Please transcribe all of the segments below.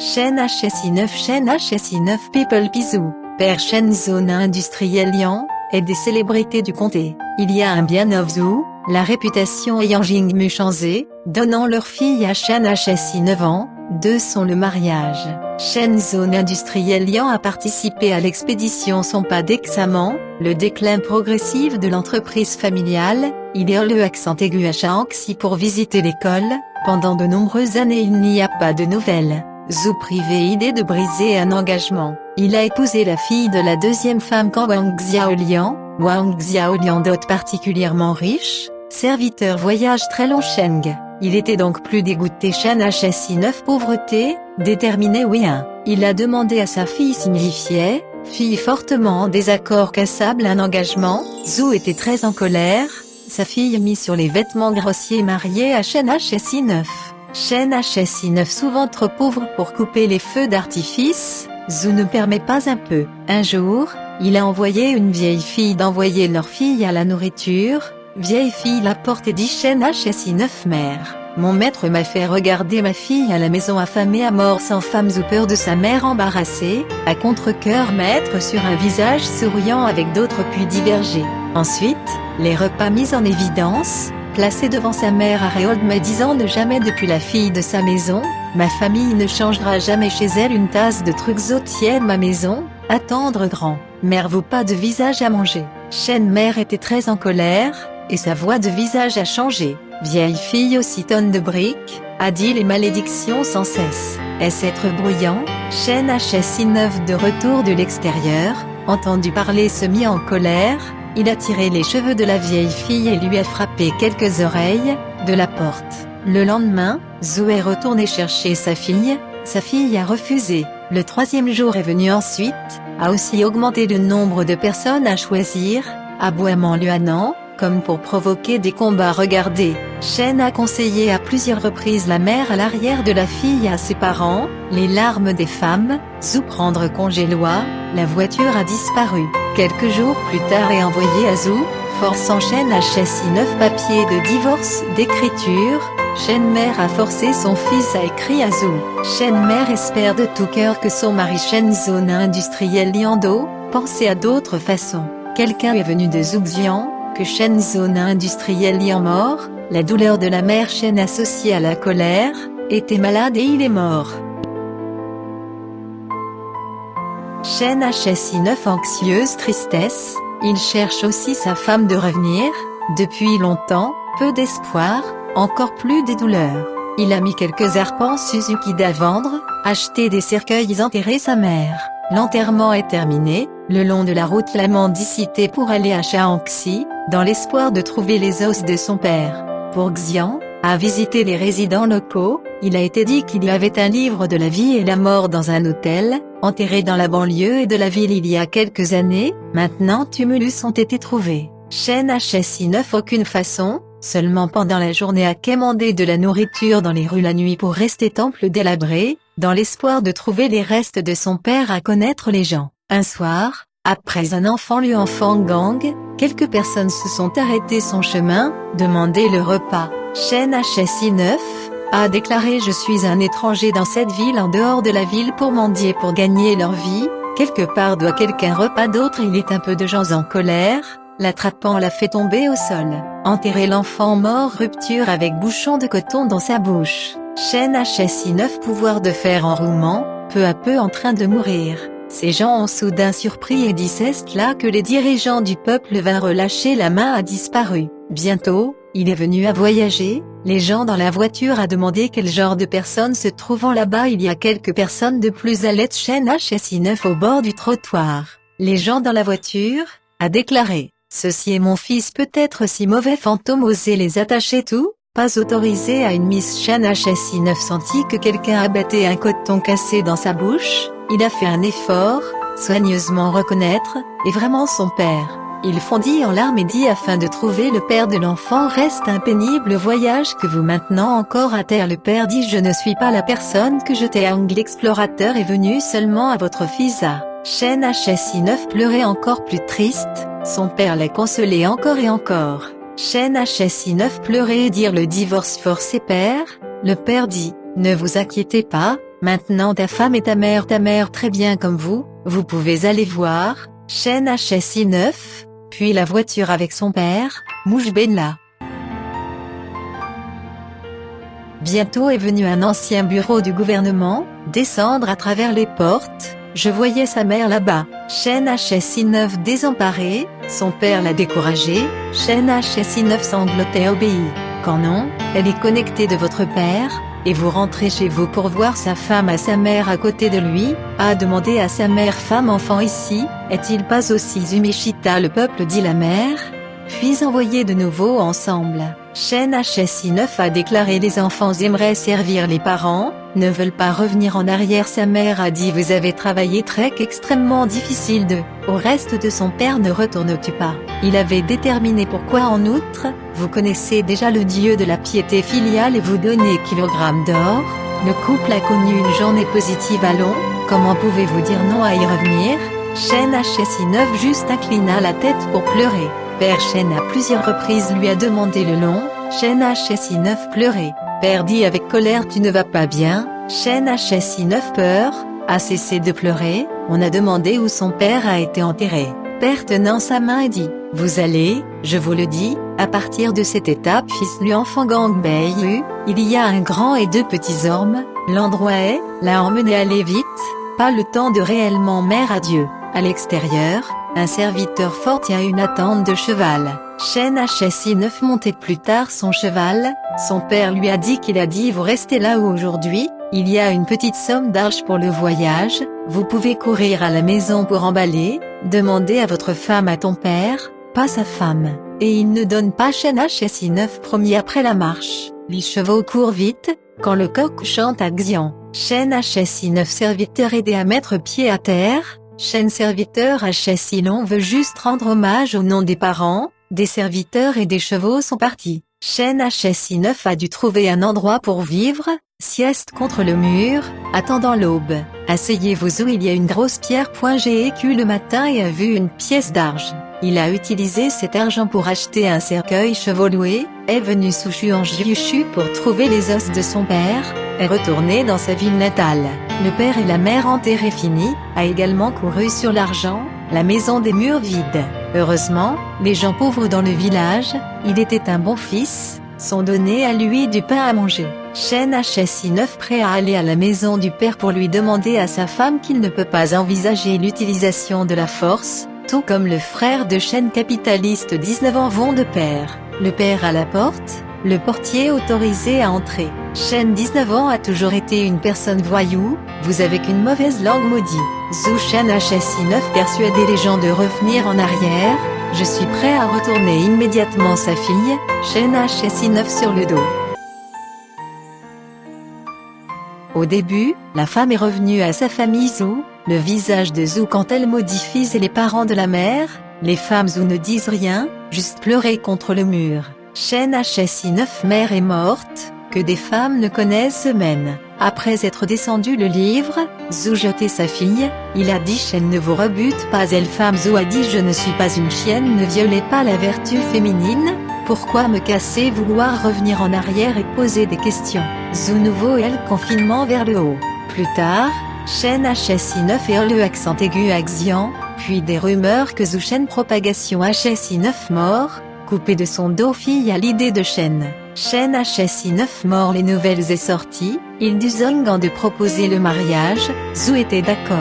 Chen HSI9 People Bisou, Père Chen Zone industrielle Lian, et des célébrités du comté. Il y a un bien of Zhu, la réputation ayant Jingmu changé, donnant leur fille à Chen HSI 9 ans, deux sont le mariage. Chen Zone industrielle Lian a participé à l'expédition Son pas d'examen, le déclin progressif de l'entreprise familiale, il est le accent aigu à Shaanxi pour visiter l'école, pendant de nombreuses années il n'y a pas de nouvelles. Zhu privé idée de briser un engagement. Il a épousé la fille de la deuxième femme quand Wang Xiaoliang, dot particulièrement riche, serviteur voyage très long Sheng. Il était donc plus dégoûté Chen HSI 9 pauvreté, déterminé oui hein. Il a demandé à sa fille signifiait, fille fortement en désaccord cassable un engagement, Zhu était très en colère, sa fille mit sur les vêtements grossiers mariée à Chen HSI 9. Chen HSI 9 souvent trop pauvre pour couper les feux d'artifice, Zhu ne permet pas un peu. Un jour, il a envoyé une vieille fille d'envoyer leur fille à la nourriture, vieille fille la porte et dit Chen HSI 9 mère. Mon maître m'a fait regarder ma fille à la maison affamée à mort sans femme ou peur de sa mère embarrassée, à contre-cœur maître sur un visage souriant avec d'autres puis diverger. Ensuite, les repas mis en évidence, placé devant sa mère Harold me disant ne jamais depuis la fille de sa maison, ma famille ne changera jamais chez elle une tasse de trucs tienne ma maison, attendre grand, mère vous pas de visage à manger. Chen mère était très en colère, et sa voix de visage a changé, vieille fille aussi tonne de briques, a dit les malédictions sans cesse, est-ce être bruyant? Chen HSI 9 de retour de l'extérieur, entendu parler se mit en colère, il a tiré les cheveux de la vieille fille et lui a frappé quelques oreilles, de la porte. Le lendemain, Zhu est retourné chercher sa fille a refusé. Le troisième jour est venu ensuite, a aussi augmenté le nombre de personnes à choisir, aboiement luanant, comme pour provoquer des combats regardez. Chen a conseillé à plusieurs reprises la mère à l'arrière de la fille à ses parents, les larmes des femmes, Zhu prendre congé loi, la voiture a disparu. Quelques jours plus tard est envoyé à Zhu, forçant Chen HSI 9 papiers de divorce d'écriture, Chen mère a forcé son fils à écrire à Zhu. Chen mère espère de tout cœur que son mari Chen Zone industrielle Liando, pensez à d'autres façons. Quelqu'un est venu de Zhuxian, que Chen Zone industrielle Lian mort, la douleur de la mère Chen associée à la colère, était malade et il est mort. Chen HSI 9 anxieuse tristesse, il cherche aussi sa femme de revenir, depuis longtemps, peu d'espoir, encore plus des douleurs. Il a mis quelques arpents Suzuki à vendre, acheté des cercueils enterrer sa mère. L'enterrement est terminé, le long de la route la mendicité pour aller à Shaanxi, dans l'espoir de trouver les os de son père. Pour Xian, à visiter les résidents locaux, il a été dit qu'il y avait un livre de la vie et la mort dans un hôtel, enterré dans la banlieue et de la ville il y a quelques années, maintenant tumulus ont été trouvés. Chen HSI 9 aucune façon, seulement pendant la journée à quémander de la nourriture dans les rues la nuit pour rester temple délabré, dans l'espoir de trouver les restes de son père à connaître les gens. Un soir, après un enfant gang, quelques personnes se sont arrêtées son chemin, demandé le repas. Chen HSI 9 a déclaré je suis un étranger dans cette ville en dehors de la ville pour mendier pour gagner leur vie, quelque part doit quelqu'un repas d'autre il est un peu de gens en colère, l'attrapant l'a fait tomber au sol, enterrer l'enfant mort rupture avec bouchon de coton dans sa bouche. Chen HSI 9 pouvoir de fer en roulement, peu à peu en train de mourir. Ces gens ont soudain surpris et dit c'est là que les dirigeants du peuple vinrent relâcher la main a disparu. Bientôt, il est venu à voyager, les gens dans la voiture a demandé quel genre de personnes se trouvant là-bas il y a quelques personnes de plus à l'aide Chen HSI 9 au bord du trottoir. Les gens dans la voiture, a déclaré, ceci est mon fils peut-être si mauvais fantôme osez les attacher tout, pas autorisé à une Miss Chen HSI 9 senti que quelqu'un abattait un coton cassé dans sa bouche, il a fait un effort, soigneusement reconnaître, et vraiment son père. Il fondit en larmes et dit afin de trouver le père de l'enfant reste un pénible voyage que vous maintenant encore à terre le père dit je ne suis pas la personne que je t'ai l'explorateur est venu seulement à votre fils à. Chen HSI 9 pleurait encore plus triste, son père l'a consolé encore et encore. Chen HSI 9 pleurait et dire le divorce forcé père, le père dit, ne vous inquiétez pas, Maintenant ta femme et ta mère très bien comme vous pouvez aller voir, Chen HSI 9, puis la voiture avec son père, Mouj Benla. Bientôt est venu un ancien bureau du gouvernement, descendre à travers les portes, je voyais sa mère là-bas, Chen HSI 9 désemparé, son père l'a découragé, Chen HSI 9 sanglotait obéi. Quand non, elle est connectée de votre père, et vous rentrez chez vous pour voir sa femme à sa mère à côté de lui, a demandé à sa mère femme enfant ici, est-il pas aussi Zumeshita le peuple dit la mère, puis envoyé de nouveau ensemble. Chen HSI 9 a déclaré les enfants aimeraient servir les parents, ne veulent pas revenir en arrière. Sa mère a dit vous avez travaillé très extrêmement difficile au reste de son père ne retourne-tu pas. Il avait déterminé pourquoi en outre, vous connaissez déjà le dieu de la piété filiale et vous donnez kilogrammes d'or. Le couple a connu une journée positive allons, comment pouvez-vous dire non à y revenir? Chen HSI 9 juste inclina la tête pour pleurer. Père Chen à plusieurs reprises lui a demandé le nom, Chen HSI 9 pleurait. Père dit avec colère tu ne vas pas bien, Chen HSI 9 peur, a cessé de pleurer, on a demandé où son père a été enterré. Père tenant sa main et dit, vous allez, je vous le dis, à partir de cette étape fils lui enfant Gangbei il y a un grand et deux petits hommes, l'endroit est, l'a emmené aller vite, pas le temps de réellement mère à Dieu. À l'extérieur, un serviteur fort tient une attente de cheval. Chen HSI 9 montait plus tard son cheval, son père lui a dit qu'il a dit vous restez là où aujourd'hui, il y a une petite somme d'argent pour le voyage, vous pouvez courir à la maison pour emballer, demandez à votre femme à ton père, pas sa femme, et il ne donne pas. Chen HSI 9 promis après la marche, les chevaux courent vite, quand le coq chante à Xian. Chen HSI 9 serviteur aidé à mettre pied à terre, Chen serviteur HSI l'on veut juste rendre hommage au nom des parents, des serviteurs et des chevaux sont partis. Chen HSI 9 a dû trouver un endroit pour vivre, sieste contre le mur, attendant l'aube. Asseyez-vous où il y a une grosse pierre. J'ai écu le matin et a vu une pièce d'argent. Il a utilisé cet argent pour acheter un cercueil chevauloué, est venu sous Chuanjiushu pour trouver les os de son père, est retourné dans sa ville natale. Le père et la mère enterrés finis, a également couru sur l'argent, la maison des murs vides. Heureusement, les gens pauvres dans le village, il était un bon fils, sont donnés à lui du pain à manger. Chen HSI 9 prêt à aller à la maison du père pour lui demander à sa femme qu'il ne peut pas envisager l'utilisation de la force, tout comme le frère de Chen capitaliste 19 ans vont de pair. Le père à la porte, le portier autorisé à entrer. Chen 19 ans a toujours été une personne voyou, vous avez qu'une mauvaise langue maudit. Zhu Chen HSI 9 persuader les gens de revenir en arrière, je suis prêt à retourner immédiatement sa fille, Chen HSI 9 sur le dos. Au début, la femme est revenue à sa famille Zhu, le visage de Zhu quand elle maudit fils et les parents de la mère, les femmes Zhu ne disent rien, juste pleurer contre le mur. Chen HSI 9 mère est morte, que des femmes ne connaissent semaine. Après être descendu le livre, Zhu jetait sa fille, il a dit Chen ne vous rebute pas. Elle femme Zhu a dit je ne suis pas une chienne, ne violez pas la vertu féminine, pourquoi me casser vouloir revenir en arrière et poser des questions. Zhu nouveau et elle confinement vers le haut. Plus tard, Chen HSI 9 et le accent aigu à Xian, puis des rumeurs que Zhu Chen propagation HSI 9 mort, coupé de son dos fille à l'idée de Chen. Chen HSI 9 mort les nouvelles est sorties, il du Zongan de proposer le mariage, Zhu était d'accord,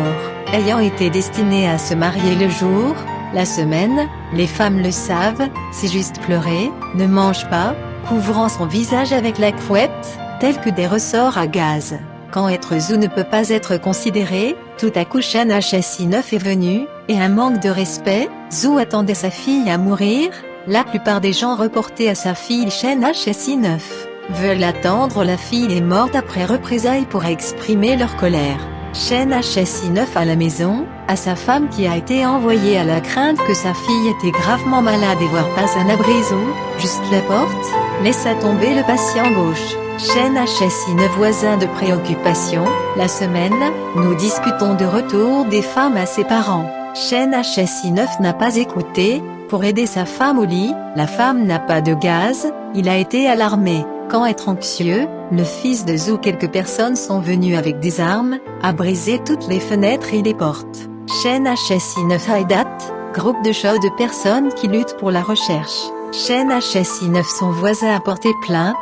ayant été destiné à se marier le jour, la semaine, les femmes le savent, c'est juste pleurer, ne mange pas, couvrant son visage avec la couette, tels que des ressorts à gaz. Quand être Zhu ne peut pas être considéré, tout à coup Chen HSI 9 est venu, et un manque de respect, Zhu attendait sa fille à mourir, la plupart des gens reportés à sa fille Chen HSI 9, veulent attendre la fille est morte après représailles pour exprimer leur colère. Chen HSI 9 à la maison, à sa femme qui a été envoyée à la crainte que sa fille était gravement malade et voir pas un abri Zhu, juste la porte, laissa tomber le patient gauche. Chen HSI 9 voisin de préoccupation, la semaine, nous discutons de retour des femmes à ses parents. Chen HSI 9 n'a pas écouté, pour aider sa femme au lit, la femme n'a pas de gaz, il a été alarmé. Quand être anxieux, le fils de Zhou, quelques personnes sont venues avec des armes, à briser toutes les fenêtres et les portes. Chen HSI 9 Haidat, groupe de choc de personnes qui luttent pour la recherche. Chen HSI 9 son voisin a porté plainte.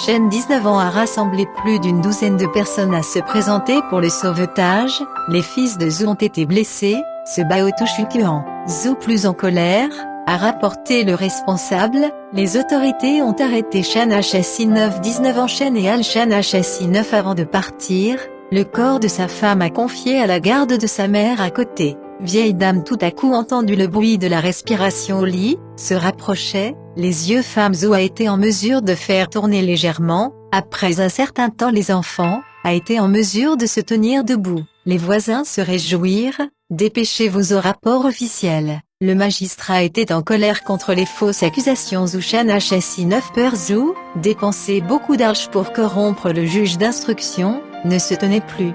Chen 19 ans a rassemblé plus d'une douzaine de personnes à se présenter pour le sauvetage. Les fils de Zhou ont été blessés, se Bao Tushukuan. Zhou plus en colère, a rapporté le responsable. Les autorités ont arrêté Chen HSI 9 19 ans Chen et Al Chen HSI 9 avant de partir. Le corps de sa femme a confié à la garde de sa mère à côté. Vieille dame tout à coup entendu le bruit de la respiration au lit, se rapprochait, les yeux femmes Zhou a été en mesure de faire tourner légèrement, après un certain temps les enfants, a été en mesure de se tenir debout. Les voisins se réjouirent, dépêchez-vous au rapport officiel. Le magistrat était en colère contre les fausses accusations Zhou Chen HSI 9 peur Zhou, dépensait beaucoup d'argent pour corrompre le juge d'instruction, ne se tenait plus.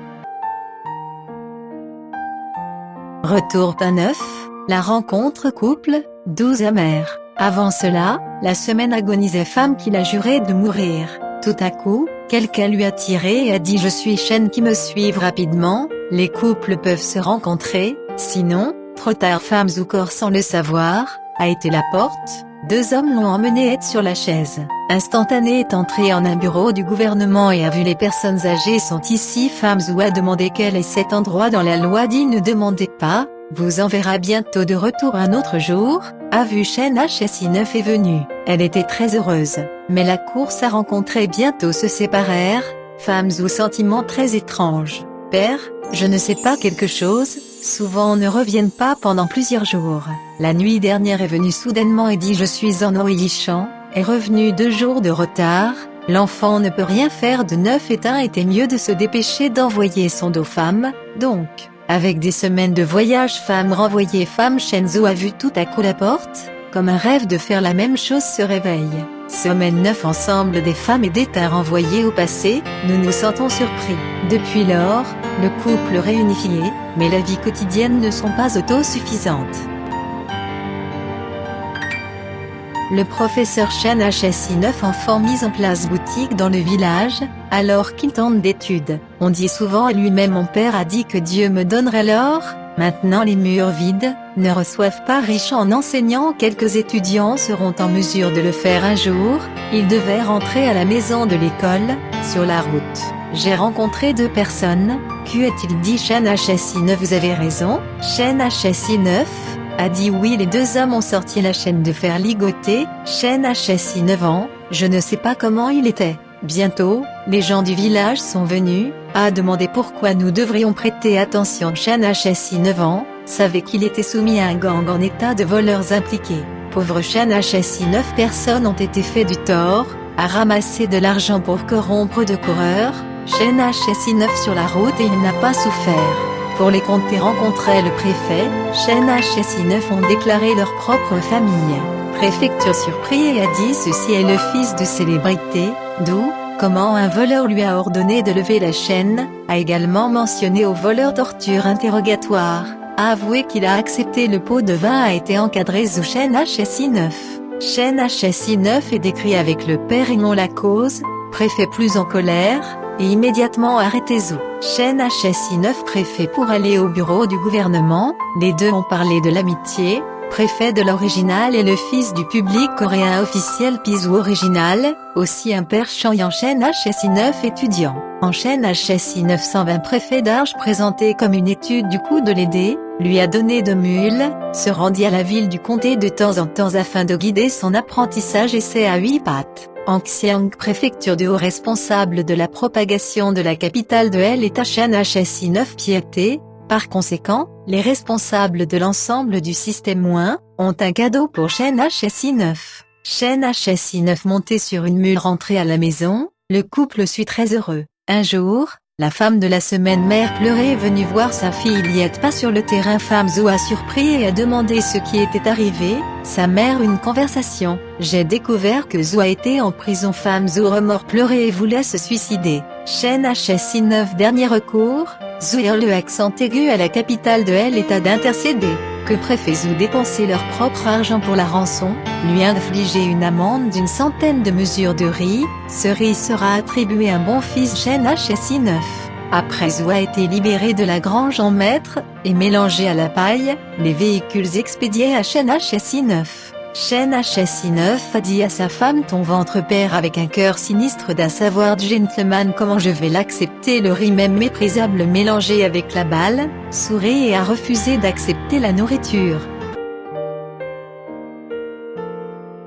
Retour pas neuf, la rencontre couple, 12 amère. Avant cela, la semaine agonisait femme qu'il a juré de mourir. Tout à coup, quelqu'un lui a tiré et a dit je suis Chen qui me suive rapidement, les couples peuvent se rencontrer, sinon, trop tard femme ou corps sans le savoir, a été la porte, deux hommes l'ont emmené être sur la chaise. Instantané est entré en un bureau du gouvernement et a vu les personnes âgées sont ici femme ou a demandé quel est cet endroit dans la loi dit ne demandez pas, vous en verra bientôt de retour un autre jour, a vu Chen HSI 9 est venue. Elle était très heureuse, mais la course à rencontrer bientôt se séparèrent, femmes ou sentiments très étranges. Père, je ne sais pas quelque chose, souvent ne reviennent pas pendant plusieurs jours. La nuit dernière est venue soudainement et dit je suis en Oishan, est revenu 2 jours de retard, l'enfant ne peut rien faire de neuf éteint était mieux de se dépêcher d'envoyer son dos femme, donc, avec des semaines de voyage femme renvoyée femme Shenzhou a vu tout à coup la porte, comme un rêve de faire la même chose se réveille. Semaine 9 ensemble des femmes et d'états renvoyés au passé, nous nous sentons surpris. Depuis lors, le couple réunifié, mais la vie quotidienne ne sont pas autosuffisantes. Le professeur Chen HSI 9 enfants mis en place boutique dans le village, alors qu'il tente d'études. On dit souvent à lui-même mon père a dit que Dieu me donnerait l'or, maintenant les murs vides, ne reçoivent pas riche en enseignants quelques étudiants seront en mesure de le faire un jour, il devait rentrer à la maison de l'école, sur la route. J'ai rencontré 2 personnes, qu'est-il dit Chen HSI 9 vous avez raison, Chen HSI 9 a dit oui les 2 hommes ont sorti la chaîne de fer ligoté, Chen HSI 9 ans, je ne sais pas comment il était. Bientôt, les gens du village sont venus, à demander pourquoi nous devrions prêter attention Chen HSI 9 ans, savait qu'il était soumis à un gang en état de voleurs impliqués. Pauvre Chen HSI 9 personnes ont été fait du tort, à ramasser de l'argent pour corrompre de coureurs, Chen HSI 9 sur la route et il n'a pas souffert. Pour les compter rencontrait le préfet, Chen HSI 9 ont déclaré leur propre famille. Préfecture surpris et a dit ceci est le fils de célébrité, d'où, comment un voleur lui a ordonné de lever la chaîne, a également mentionné au voleur torture interrogatoire, a avoué qu'il a accepté le pot de vin a été encadré sous Chen HSI 9. Chen HSI 9 est décrit avec le père et non la cause, préfet plus en colère, et immédiatement arrêté Zhou. Chen HSI 9 préfet pour aller au bureau du gouvernement, les 2 ont parlé de l'amitié, préfet de l'original et le fils du public coréen officiel Pizou original, aussi un père Chanyan Chen HSI 9 étudiant. En Chen HSI 920 préfet d'Arche présenté comme une étude du coup de l'aider, lui a donné 2 mules, se rendit à la ville du comté de temps en temps afin de guider son apprentissage essai à 8 pattes. En Xiang préfecture de haut responsable de la propagation de la capitale de l'État Chen HSI 9 piété. Par conséquent, les responsables de l'ensemble du système ont un cadeau pour Chen HSI 9. Chen HSI 9 monté sur une mule rentré à la maison, le couple suit très heureux. Un jour, la femme de la semaine mère pleurait est venue voir sa fille il y est pas sur le terrain femme Zhou a surpris et a demandé ce qui était arrivé, sa mère une conversation. J'ai découvert que Zhou a été en prison femme Zhou remords pleurait et voulait se suicider. Chen HSI 9 dernier recours, Zhou le accent aigu à la capitale de l'État d'intercéder. Que préférez-vous dépenser leur propre argent pour la rançon, lui infliger une amende d'une centaine de mesures de riz, ce riz sera attribué à un bon fils Shen HSI 9. Après Zhou a été libéré de la grange en maître, et mélangé à la paille, les véhicules expédiés à Shen HSI 9. Shen HSI 9 a dit à sa femme: ton ventre perd avec un cœur sinistre d'un savoir de gentleman comment je vais l'accepter, le riz même méprisable mélangé avec la balle, sourit et a refusé d'accepter la nourriture.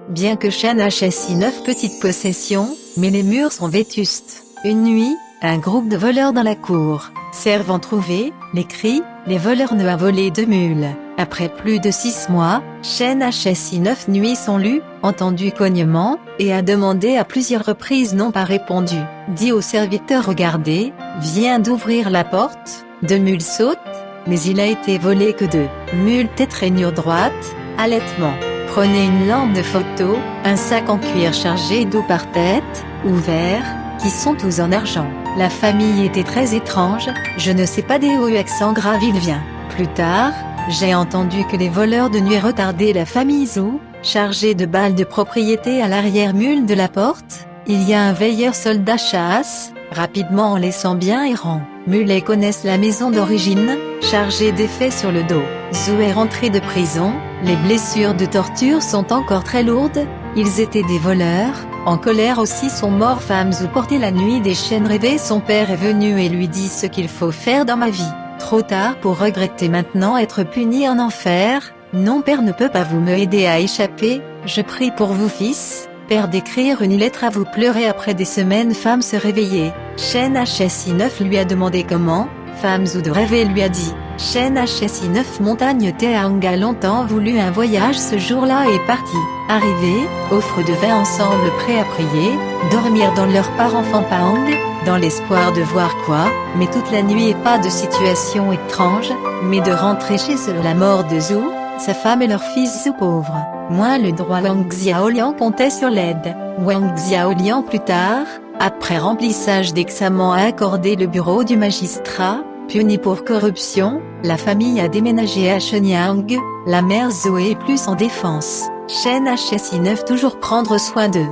Bien que Shen HSI 9 petite possession, mais les murs sont vétustes. Une nuit, un groupe de voleurs dans la cour, servant trouvé, les cris, les voleurs ne a volé 2 mules. Après plus de 6 mois, Shen HSI 9 nuits sont lues, entendu cognement, et a demandé à plusieurs reprises n'ont pas répondu. Dit au serviteur: regardez, vient d'ouvrir la porte, 2 mules sautent, mais il a été volé que 2 mules tête rainure droite, allaitement. Prenez une lampe de photo, un sac en cuir chargé d'eau par tête, ouvert, qui sont tous en argent. La famille était très étrange, je ne sais pas d'où accent grave il vient. Plus tard, j'ai entendu que les voleurs de nuit retardaient la famille Zhou, chargés de balles de propriété à l'arrière-mule de la porte. Il y a un veilleur soldat chasse, rapidement en laissant bien errant. Mulets connaissent la maison d'origine, chargée d'effets sur le dos. Zhou est rentré de prison, les blessures de torture sont encore très lourdes, ils étaient des voleurs, en colère aussi sont morts. Femme Zhou portait la nuit des chaînes rêvées, son père est venu et lui dit ce qu'il faut faire dans ma vie. Trop tard pour regretter maintenant être puni en enfer, non père ne peut pas vous me aider à échapper, je prie pour vous fils, père d'écrire une lettre à vous pleurer après des semaines. Femme se réveiller, Shen HSI 9 lui a demandé comment, Femme Zhou de rêver lui a dit, Shen HSI 9 montagne Taehang a longtemps voulu un voyage ce jour-là est parti. Arrivé, offre de vin ensemble prêts à prier, dormir dans leur parent-enfant Pahang, dans l'espoir de voir quoi, mais toute la nuit et pas de situation étrange, mais de rentrer chez eux. La mort de Zhou, sa femme et leur fils Zhou pauvre, moins le droit. Wang Xiaoliang comptait sur l'aide. Wang Xiaoliang plus tard, après remplissage d'examen a accordé le bureau du magistrat, puni pour corruption, la famille a déménagé à Shenyang, la mère Zhou est plus en défense. Shen HSI 9 toujours prendre soin d'eux.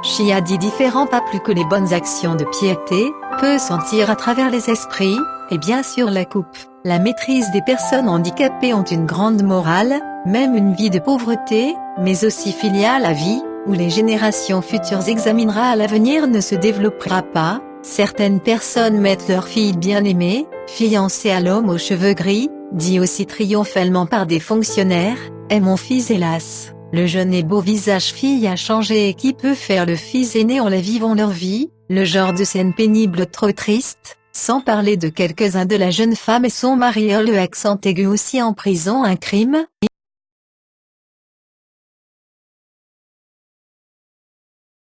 Shi a dit différent pas plus que les bonnes actions de piété, peut sentir à travers les esprits, et bien sûr la coupe. La maîtrise des personnes handicapées ont une grande morale, même une vie de pauvreté, mais aussi filiale à vie, où les générations futures examinera à l'avenir ne se développera pas. Certaines personnes mettent leur fille bien-aimée, fiancée à l'homme aux cheveux gris, dit aussi triomphalement par des fonctionnaires, est mon fils hélas. Le jeune et beau visage fille a changé et qui peut faire le fils aîné en la vivant leur vie, le genre de scène pénible trop triste, sans parler de quelques-uns de la jeune femme et son mari le accent aigu aussi en prison un crime.